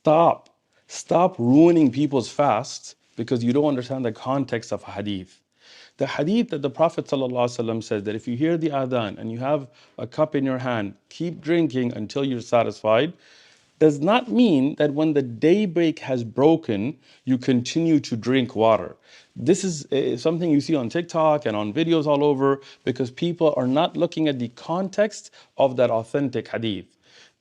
Stop ruining people's fasts because you don't understand the context of hadith. The hadith that the Prophet ﷺ says that if you hear the adhan and you have a cup in your hand, keep drinking until you're satisfied, does not mean that when the daybreak has broken, you continue to drink water. This is something you see on TikTok and on videos all over because people are not looking at the context of that authentic hadith.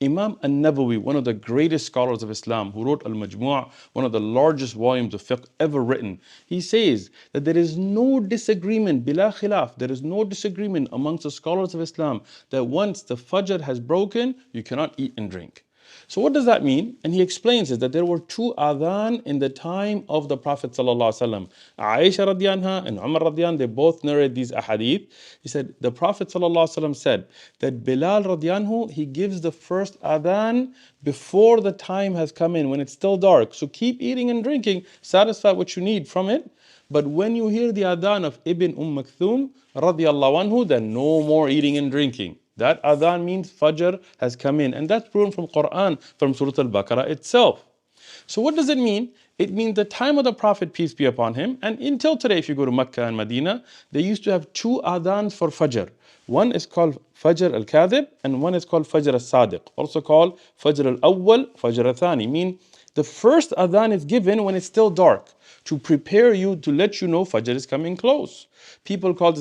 Imam An-Nawawi, one of the greatest scholars of Islam, who wrote Al-Majmu', one of the largest volumes of fiqh ever written, he says that there is no disagreement, bila khilaf, there is no disagreement amongst the scholars of Islam that once the Fajr has broken, you cannot eat and drink. So what does that mean? And he explains is that there were two adhan in the time of the Prophet ﷺ. Aisha radiallahu anha and Umar radiallahu anhu, they both narrate these ahadith. He said, the Prophet ﷺ said that Bilal radiallahu anhu, he gives the first adhan before the time has come in, when it's still dark. So keep eating and drinking, satisfy what you need from it. But when you hear the adhan of Ibn Makthum radiallahu anhu, then no more eating and drinking. That adhan means Fajr has come in. And that's proven from Quran, from Surah Al-Baqarah itself. So what does it mean? It means the time of the Prophet, peace be upon him, and until today, if you go to Mecca and Medina, they used to have two adhans for Fajr. One is called Fajr al-Kadhib, and one is called Fajr al-Sadiq, also called Fajr al-Awwal, Fajr al-Thani. Mean the first adhan is given when it's still dark, to prepare you, to let you know Fajr is coming close. People call this